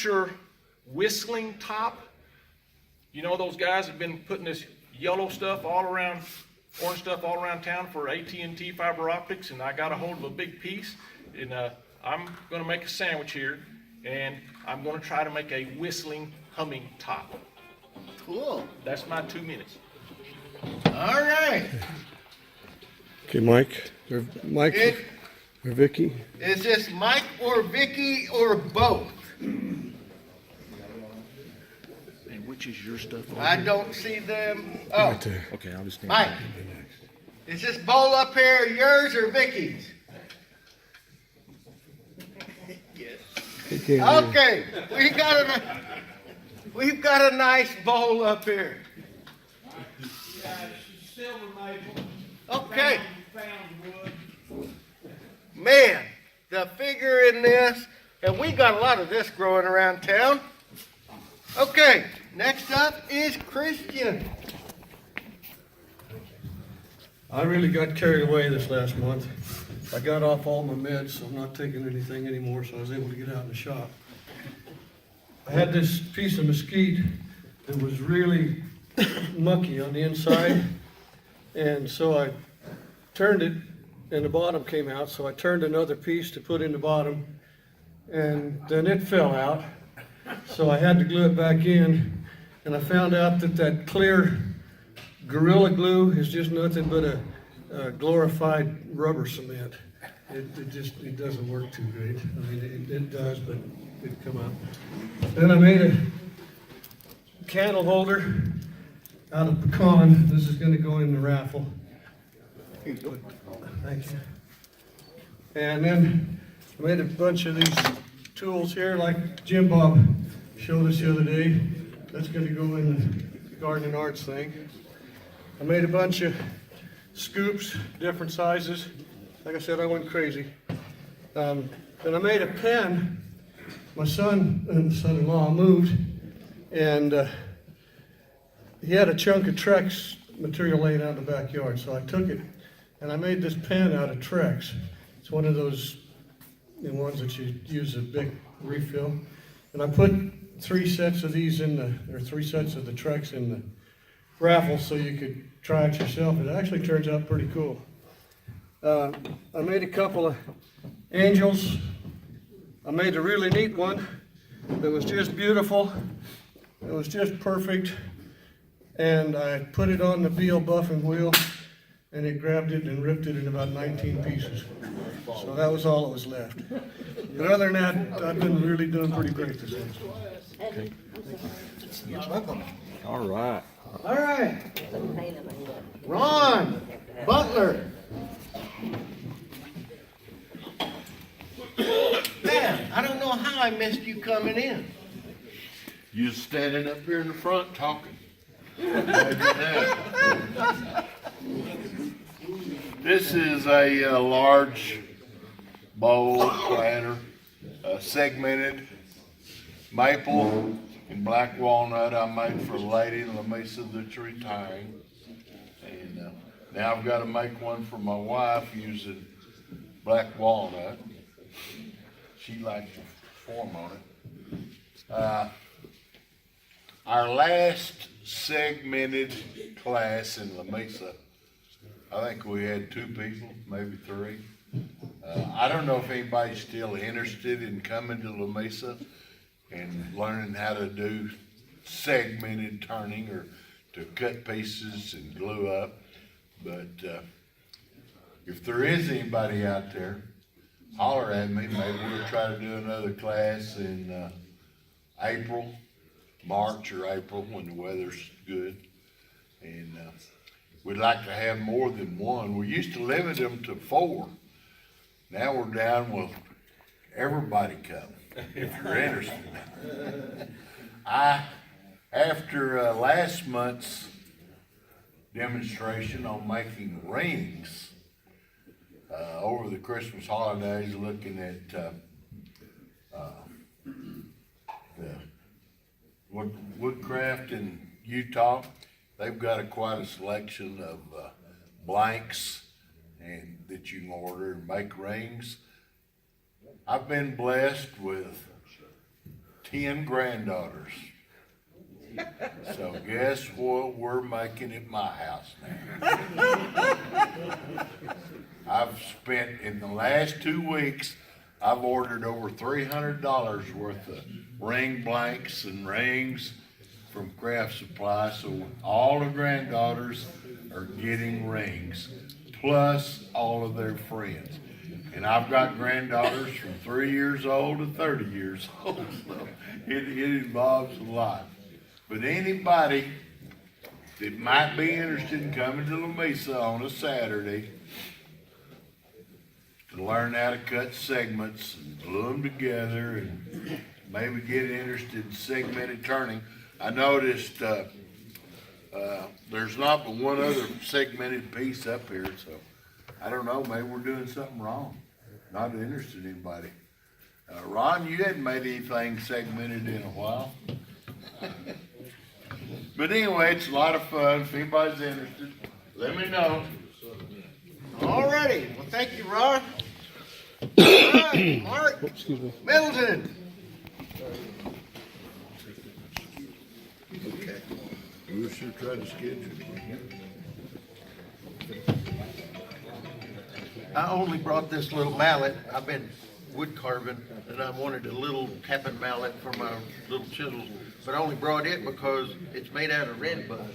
future whistling top. You know those guys have been putting this yellow stuff all around, orange stuff all around town for AT&T fiber optics, and I got a hold of a big piece, and I'm going to make a sandwich here, and I'm going to try to make a whistling, humming top. Cool. That's my 2 minutes. All right. Okay, Mike, or Vicky. Is this Mike or Vicky or both? And which is your stuff? I don't see them. Oh, Right there. Okay, I'll just stand Mike. Is this bowl up here yours or Vicky's? Okay, we've got a nice bowl up here. Okay. Man, the figure in this, and we got a lot of this growing around town. Okay, next up is Christian. I really got carried away this last month. I got off all my meds, so I'm not taking anything anymore, so I was able to get out in the shop. I had this piece of mesquite that was really mucky on the inside, and so I turned it, and the bottom came out, so I turned another piece to put in the bottom, and then it fell out, so I had to glue it back in, and I found out that clear Gorilla Glue is just nothing but a glorified rubber cement. It doesn't work too great. I mean, it does, but it'd come out. Then I made a candle holder out of pecan. This is going to go in the raffle. Thank you. And then I made a bunch of these tools here, like Jim Bob showed us the other day. That's going to go in the garden and arts thing. I made a bunch of scoops, different sizes. Like I said, I went crazy. Then I made a pen. My son and son-in-law moved, and he had a chunk of Trex material laying out in the backyard. So I took it, and I made this pen out of Trex. It's one of those ones that you use a big refill. And I put 3 sets of these in the, or 3 sets of the Trex in the raffle so you could try it yourself. It actually turns out pretty cool. I made a couple of angels. I made a really neat one that was just beautiful. It was just perfect. And I put it on the BL buffing wheel, and it grabbed it and ripped it in about 19 pieces. So that was all that was left. But other than that, I've been really doing pretty great this week. Okay. You're welcome. All right. All right. Ron Butler. Man, I don't know how I missed you coming in. You standing up here in the front talking. Imagine This is a large bowl planter, segmented maple and black walnut I made for a lady in La Mesa that's retiring. And now I've got to make one for my wife using black walnut. She likes the form on it. Our last segmented class in La Mesa, I think we had 2 people, maybe 3. I don't know if anybody's still interested in coming to La Mesa and learning how to do segmented turning or to cut pieces and glue up. But if there is anybody out there, holler at me. Maybe we'll try to do another class in April, March or April when the weather's good. And we'd like to have more than one. We used to limit them to 4. Now we're down with everybody come if you're interested. After last month's demonstration on making rings, over the Christmas holidays, looking at the Woodcraft in Utah, they've got quite a selection of blanks and that you can order and make rings. I've been blessed with 10 granddaughters. So guess what we're making at my house now? I've spent, in the last 2 weeks, I've ordered over $300 worth of ring blanks and rings from Craft Supply, so all the granddaughters are getting rings, plus all of their friends. And I've got granddaughters from 3 years old to 30 years old, so it involves a lot. But anybody that might be interested in coming to La Mesa on a Saturday to learn how to cut segments and glue them together and maybe get interested in segmented turning. I noticed there's not but one other segmented piece up here, so I don't know, maybe we're doing something wrong. Not interested in anybody. Ron, you hadn't made anything segmented in a while. But anyway, it's a lot of fun. If anybody's interested, let me know. Alrighty, well, thank you, Ron. Alright, Mark Excuse me. Middleton. Okay. We should try to schedule. I only brought this little mallet. I've been wood carving, and I wanted a little tapping mallet for my little chisels. But I only brought it because it's made out of red bud.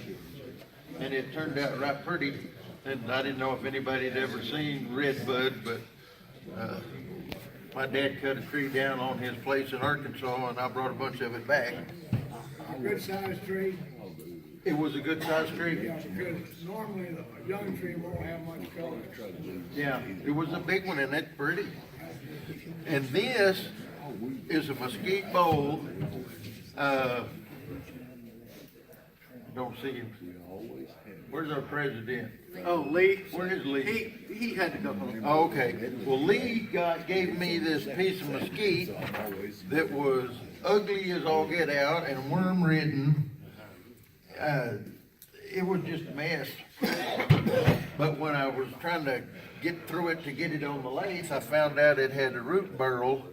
And it turned out right pretty. And I didn't know if anybody had ever seen red bud, but my dad cut a tree down on his place in Arkansas, and I brought a bunch of it back. Good sized tree, It was a good sized tree. yeah, because normally a young tree won't have much color. Yeah, it was a big one, and it's pretty. And this is a mesquite bowl. Don't see him. Where's our president? Oh, Lee? Where is Lee? He had to go home. Oh, okay. Well, Lee gave me this piece of mesquite that was ugly as all get out and worm ridden. It was just a mess. But when I was trying to get through it to get it on the lathe, I found out it had a root burl.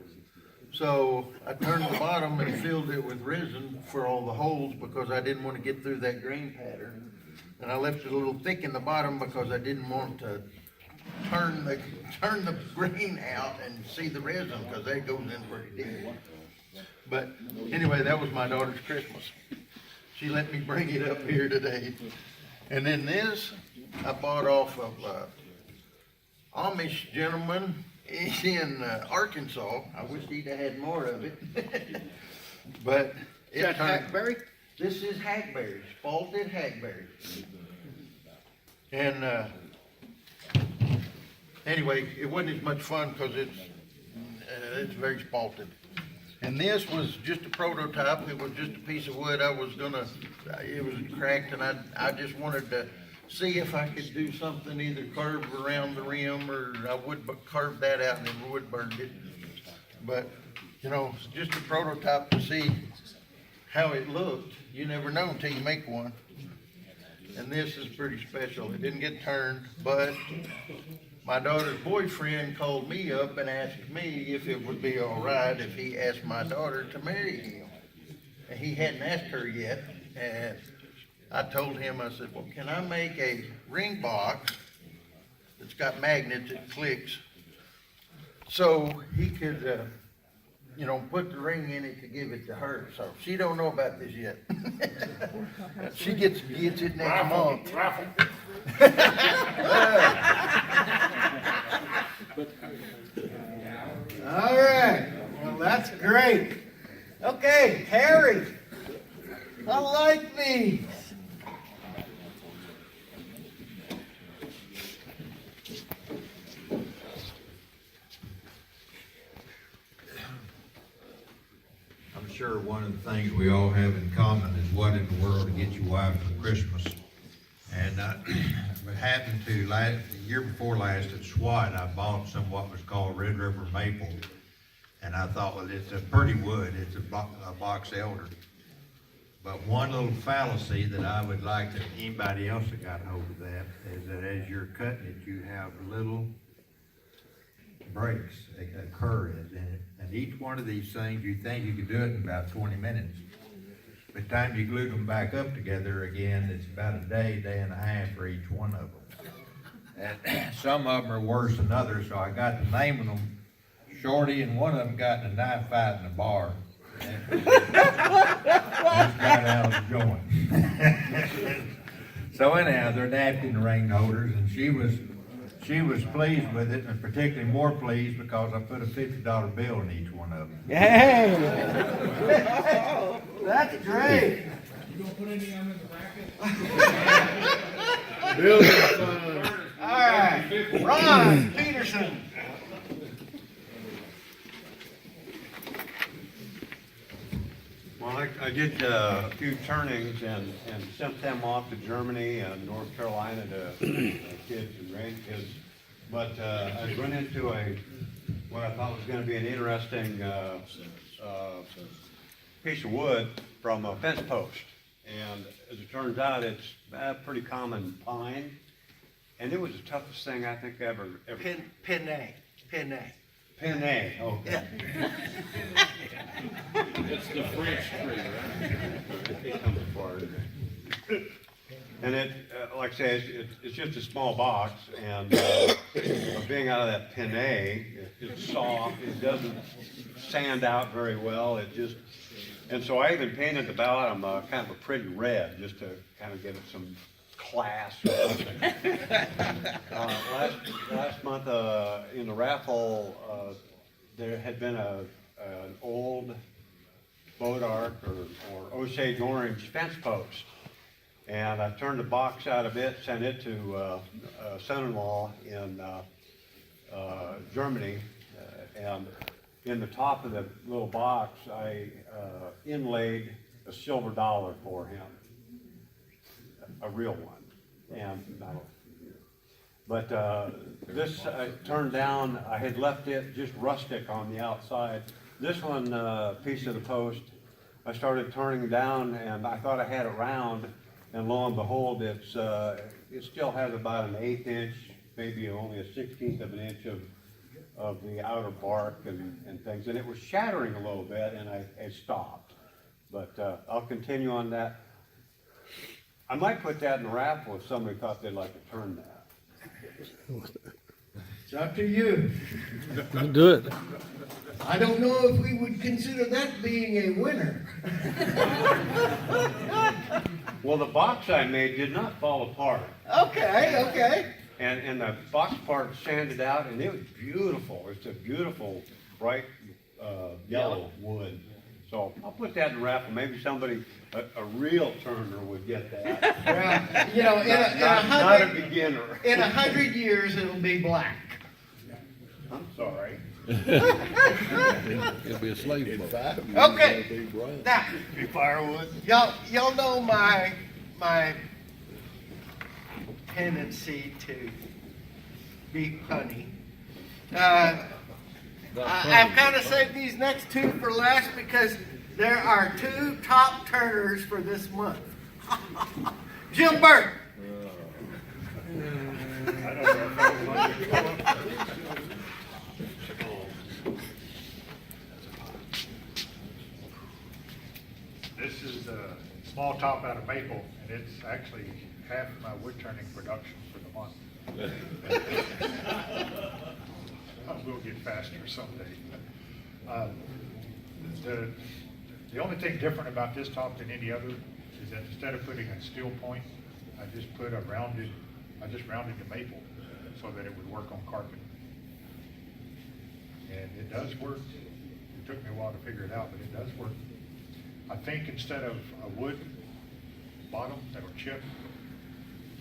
So I turned the bottom and filled it with resin for all the holes because I didn't want to get through that grain pattern. And I left it a little thick in the bottom because I didn't want to turn the grain out and see the resin because that goes in pretty deep. But anyway, that was my daughter's Christmas. She let me bring it up here today. And then this, I bought off of Amish gentleman in Arkansas. I wish he'd have had more of it. But Is that hackberry? this is hackberries, spalted hackberries. And anyway, it wasn't as much fun because it's very spalted. And this was just a prototype. It was just a piece of wood. It was cracked, and I just wanted to see if I could do something, either carve around the rim, or I would carve that out and then wood burned it. But, you know, it's just a prototype to see how it looked. You never know until you make one. And this is pretty special. It didn't get turned, but my daughter's boyfriend called me up and asked me if it would be all right if he asked my daughter to marry him. And he hadn't asked her yet, and I told him, I said, well, can I make a ring box that's got magnets that clicks so he could, put the ring in it to give it to her. So she don't know about this yet. She gets it next month. All right, well, that's great. Okay, Harry, I like these. I'm sure one of the things we all have in common is what in the world to get your wife for Christmas. And it happened to the year before last at SWAT, I bought some what was called Red River Maple. And I thought, well, it's a pretty wood, it's a box elder. But one little fallacy that I would like that anybody else that got hold of that is that as you're cutting it, you have little breaks occur in it. And each one of these things, you think you could do it in about 20 minutes. By the time you glue them back up together again, it's about a day, day and a half for each one of them. And some of them are worse than others, so I got to naming them. Shorty and one of them got in a knife fight in a bar. Just got out of the joint. So anyhow, they're napkin ring holders, and she was pleased with it, and particularly more pleased because I put a $50 bill in each one of them. Hey! That's great. You gonna put any of them in the bracket? All right, Ron Peterson. Well, I did a few turnings and sent them off to Germany and North Carolina to kids and grandkids. But I run into what I thought was going to be an interesting piece of wood from a fence post. And as it turns out, it's a pretty common pine. And it was the toughest thing I think I ever. Penne. Penne, okay. It's the French tree, right? It comes apart. And it, like I say, it's just a small box, and being out of that penne, it's soft, it doesn't sand out very well, and so I even painted the bottom kind of a pretty red, just to kind of give it some class or something. Last month in the raffle, there had been an old Bodark or Osage orange fence post. And I turned the box out a bit, sent it to a son-in-law in Germany. And in the top of the little box, I inlaid a silver dollar for him. A real one. But this turned down, I had left it just rustic on the outside. This one piece of the post, I started turning down and I thought I had it round, and lo and behold, it still has about an 1/8 inch, maybe only a 1/16 of an inch of the outer bark and things, and it was shattering a little bit, and I stopped. But I'll continue on that. I might put that in a raffle if somebody thought they'd like to turn that. It's up to you. Do it. I don't know if we would consider that being a winner. Well, the box I made did not fall apart. Okay. And the box part sanded out, and it was beautiful. It's a beautiful, bright yellow wood. So I'll put that in the raffle. Maybe somebody, a real turner would get that. Well, you know, Not a beginner. in 100 years, it'll be black. I'm sorry. It'll be a slave boat. Okay. Now, Be firewood. y'all know my tendency to be punny. I've kind of saved these next two for last because there are two top turners for this month. Jim Burke. This is a small top out of maple, and it's actually half my wood turning production for the month. We'll get faster someday. The only thing different about this top than any other is that instead of putting a steel point, I just rounded the maple so that it would work on carpet. And it does work. It took me a while to figure it out, but it does work. I think instead of a wood bottom that'll chip,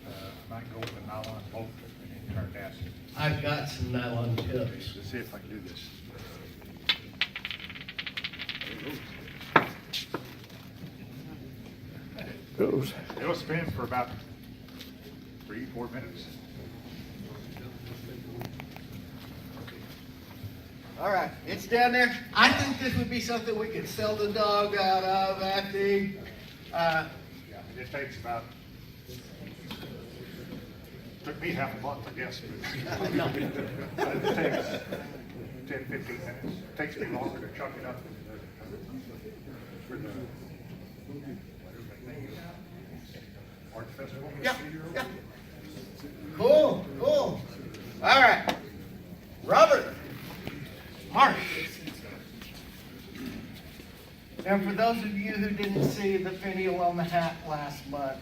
I might go with a nylon bolt and then turn that. I've got some nylon tips. Let's see if I can do this. Goes. It'll spin for about 3-4 minutes. All right, it's down there. I think this would be something we could sell the dog out of. I think. Yeah, it takes about Took me half a month, I guess, but it takes 10, 15 minutes. It takes me longer to chuck it up for the art festival. Yeah, yeah. Cool, cool. All right. Robert Marsh. And for those of you who didn't see the finial on the hat last month,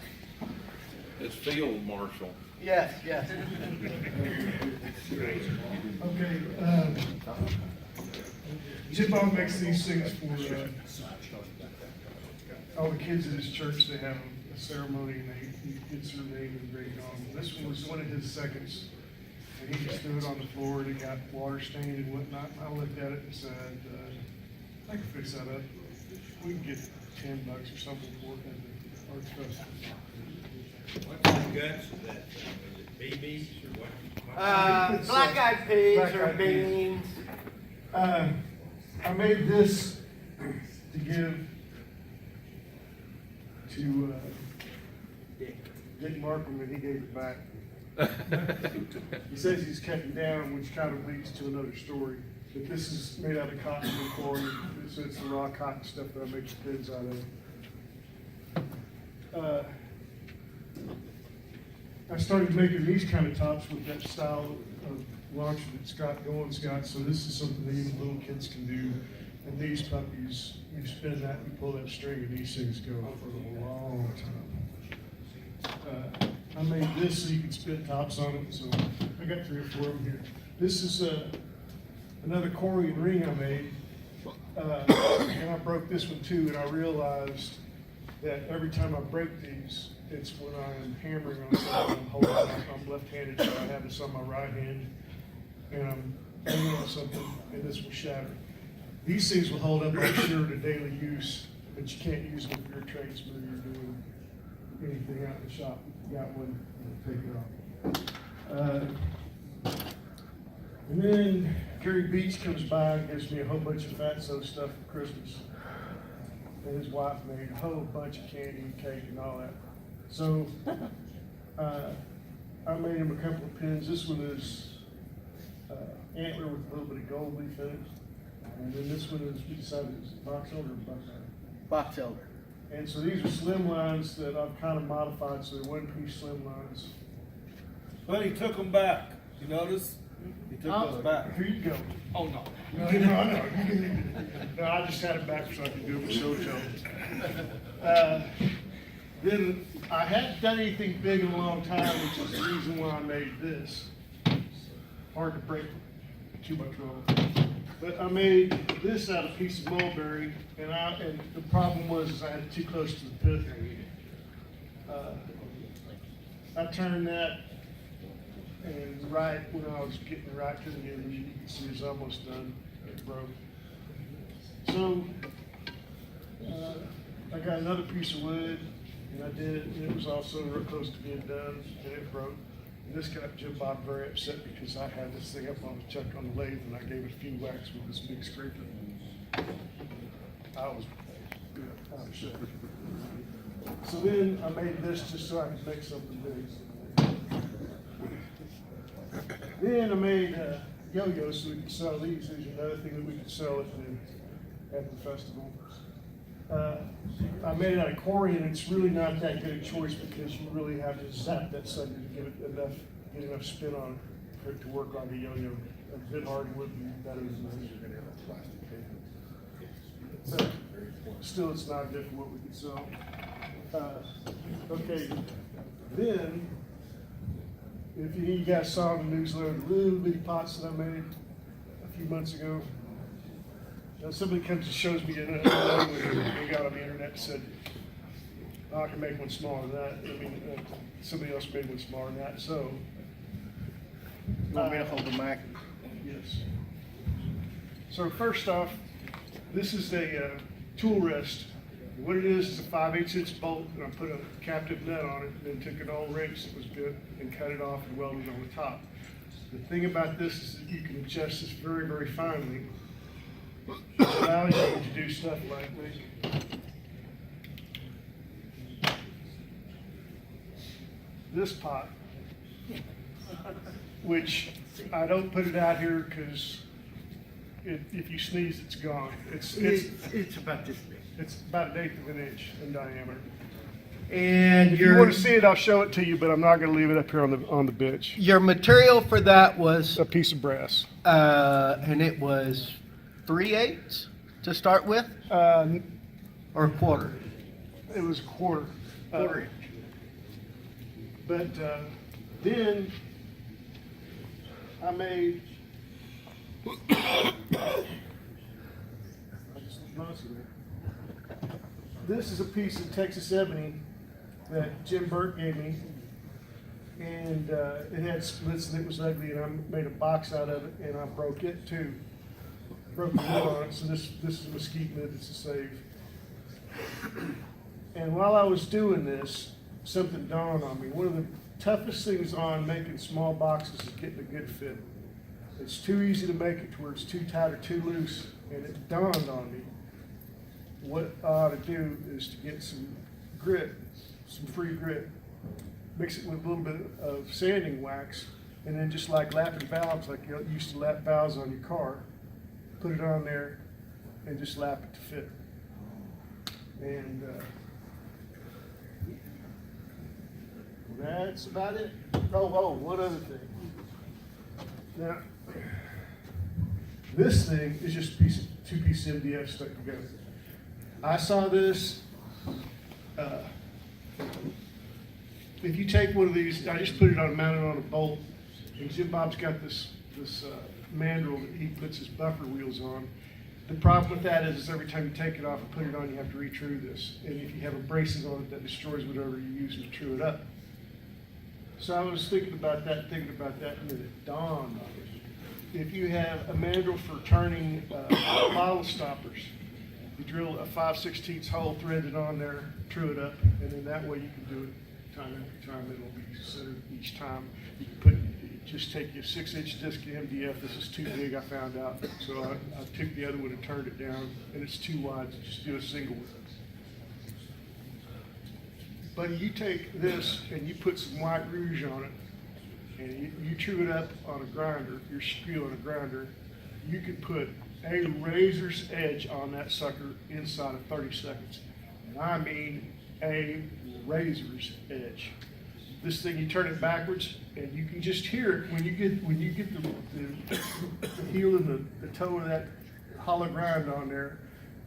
It's field marshal. yes, yes. Okay, Jim Bob makes these things for, all the kids at his church. They have a ceremony and he gets their name and grade on. This one was one of his seconds. And he just threw it on the floor and it got water stained and whatnot. And I looked at it and said, I can fix that up. We can get $10 or something for it at the arts festival. What kind of guts is that? Is it BBs or what? Black eyed peas Black or eyed peas. beans. I made this to give to Dick Markham, and he gave it back. He says he's cutting down, which kind of leads to another story. But this is made out of cotton and corn, so it's the raw cotton stuff that I make the pins out of. I started making these kind of tops with that style of launcher that Scott Goins got, so this is something that even little kids can do. And these puppies, you spin that, you pull that string, and these things go for a long time. I made this so you can spin tops on it, so I got 3 or 4 of them here. This is another Corian ring I made, and I broke this one too, and I realized that every time I break these, it's when I'm hammering on something, I'm holding it, I'm left-handed, so I have this on my right hand, and I'm banging on something, and this will shatter. These things will hold up, I'm sure, to daily use, but you can't use them if you're a tradesman or you're doing anything out in the shop. If you got one, take it off. And then Gary Beach comes by and gives me a whole bunch of fatso stuff for Christmas. And his wife made a whole bunch of candy and cake and all that. So I made him a couple of pins. This one is antler with a little bit of gold leaf in it. And then this one is, we decided it's box elder or buckeye. Box elder. And so these are slim lines that I've kind of modified, so they're one-piece slim lines. But he took them back. You notice? He took those back. Here you go. Oh, no. No, you can leave it. No, I just had it back so I could do it with show. Then I hadn't done anything big in a long time, which is the reason why I made this. Hard to break too much roll. But I made this out of a piece of mulberry, and the problem was I had it too close to the pith. I turned that, and right when I was getting it right to the end, you can see it's almost done. It broke. So I got another piece of wood, and I did it, and it was also real close to being done, and it broke. And this got Jim Bob very upset because I had this thing up on the chuck on the lathe, and I gave it a few whacks with this big scraper. I was upset. So then I made this just so I could make something big. Then I made yo-yos so we could sell these. There's another thing that we could sell at the festival. I made it out of Corian. It's really not that good a choice because you really have to zap that sucker to get enough spin on it for it to work like a yo-yo. A bit hard would be better than this. But still, it's not good for what we could sell. Okay, then, if you guys saw in the newsletter, the little bitty pots that I made a few months ago. Now somebody comes and shows me another one we got on the internet and said, oh, I can make one smaller than that. I mean, somebody else made one smaller than that, so. You want me to hold the mic? Yes. So first off, this is a tool rest. What it is a 5/8" bolt, and I put a captive nut on it, and then took an old wrench that was good and cut it off and welded it on the top. The thing about this is that you can adjust this very, very finely. It allows you to do stuff like this pot which I don't put it out here because if you sneeze, it's gone. It's about this big. It's about 1/8 of an inch in diameter. And If you want to see it, I'll show it to you, but I'm not going to leave it up here on the bench. your material for that was, A piece of brass. and it was 3/8 to start with, or a quarter? It was a quarter. Quarter inch. But then I made. This is a piece of Texas ebony that Jim Burke gave me, and it had splits and it was ugly, and I made a box out of it, and I broke it too. Broke the lid on it, so this is a mesquite lid that's a save. And while I was doing this, something dawned on me. One of the toughest things on making small boxes is getting a good fit. It's too easy to make it to where it's too tight or too loose, and it dawned on me. What I ought to do is to get some grit, some free grit, mix it with a little bit of sanding wax, and then just like lapping valves, like you used to lap valves on your car, put it on there and just lap it to fit. And that's about it. Oh, one other thing. Now, this thing is just two pieces of MDF stuck together. I saw this. If you take one of these, I just put it on, mounted on a bolt, and Jim Bob's got this mandrel that he puts his buffer wheels on. The problem with that is every time you take it off and put it on, you have to retrue this. And if you have abrasives on it, that destroys whatever you use to true it up. So I was thinking about that, and then it dawned on me. If you have a mandrel for turning bottle stoppers, you drill a 5/16 hole, thread it on there, true it up, and then that way you can do it time after time. It'll be centered each time. You can just take your 6-inch disc of MDF. This is too big, I found out. So I took the other one and turned it down, and it's too wide, so just do a single one. But you take this and you put some white rouge on it, and you chew it up on a grinder, your screw on a grinder, you could put a razor's edge on that sucker inside of 30 seconds. And I mean a razor's edge. This thing, you turn it backwards, and you can just hear it when you get the heel and the toe of that hollow grind on there.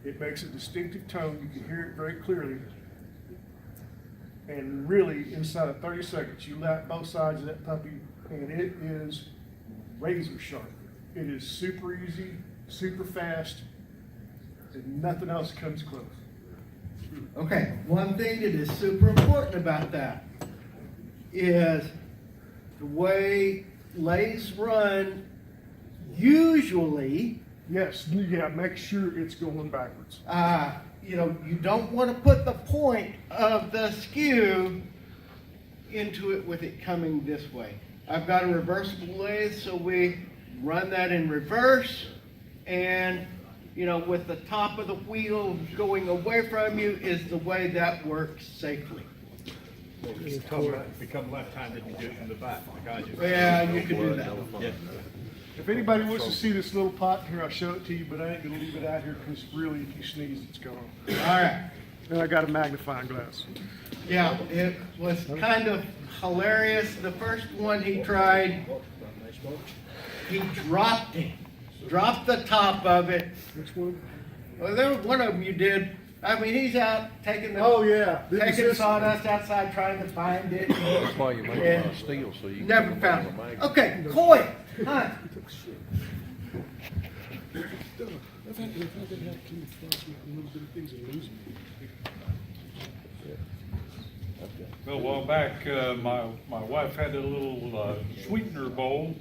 It makes a distinctive tone. You can hear it very clearly. And really, inside of 30 seconds, you lap both sides of that puppy, and it is razor sharp. It is super easy, super fast, and nothing else comes close. Okay, one thing that is super important about that is the way lathes run usually. Yes, yeah, make sure it's going backwards. You don't want to put the point of the skew into it with it coming this way. I've got a reversible lathe, so we run that in reverse, and with the top of the wheel going away from you is the way that works safely. Become left-handed and do it from the back, like I do. Yeah, you can do that. Yeah. If anybody wants to see this little pot here, I'll show it to you, but I ain't gonna leave it out here because really, if you sneeze, it's gone. All right. And I got a magnifying glass. Yeah, it was kind of hilarious. The first one he tried, he dropped it. Dropped the top of it. Which one? Well, there was one of them you did. I mean, he's out taking the taking This- sawdust outside trying to find it. That's why you make a lot of steel, so you. Never found it. Okay, coil. Huh. I've had that happen twice, a little bit of things and losing. Well, a while back, my wife had a little sweetener bowl,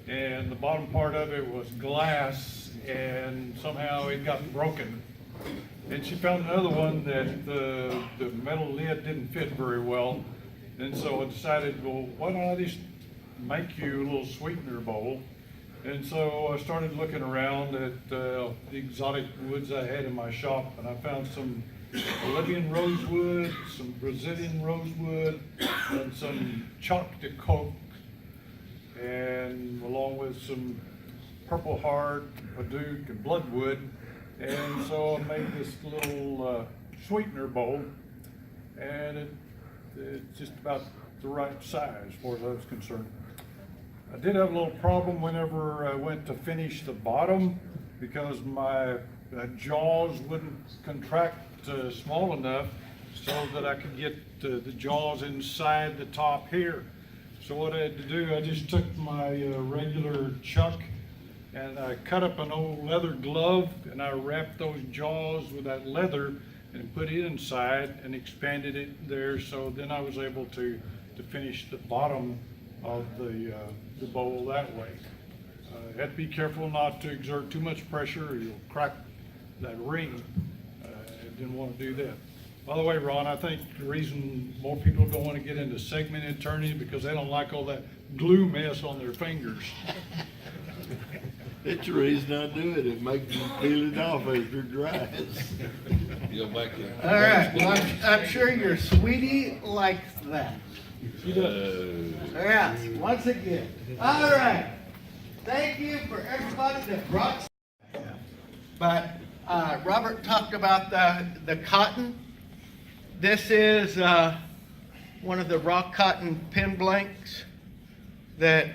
and the bottom part of it was glass, and somehow it got broken. And she found another one that the metal lid didn't fit very well, and so I decided, well, why don't I just make you a little sweetener bowl? And so I started looking around at the exotic woods I had in my shop, and I found some Bolivian rosewood, some Brazilian rosewood, and some chalk de coke and along with some Purple Heart, Paduke, and Bloodwood. And so I made this little sweetener bowl, and it's just about the right size as far as I was concerned. I did have a little problem whenever I went to finish the bottom, because my jaws wouldn't contract small enough so that I could get the jaws inside the top here. So what I had to do, I just took my regular chuck and I cut up an old leather glove, and I wrapped those jaws with that leather and put it inside and expanded it there. So then I was able to finish the bottom of the bowl that way. You have to be careful not to exert too much pressure, or you'll crack that ring. I didn't want to do that. By the way, Ron, I think the reason more people don't want to get into segmented turning is because they don't like all that glue mess on their fingers. That's the reason I do it. It makes them peel it off as it dries. All right, well, I'm sure your sweetie likes that. She does. Yes, once again. All right. Thank you for everybody that brought. But Robert talked about the cotton. This is one of the raw cotton pin blanks that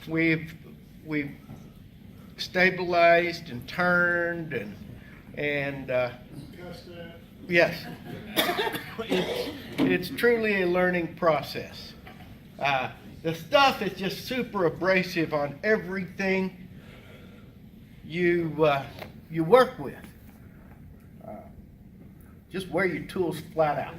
we've stabilized and turned and yes, it's truly a learning process. The stuff is just super abrasive on everything you work with. Just wear your tools flat out.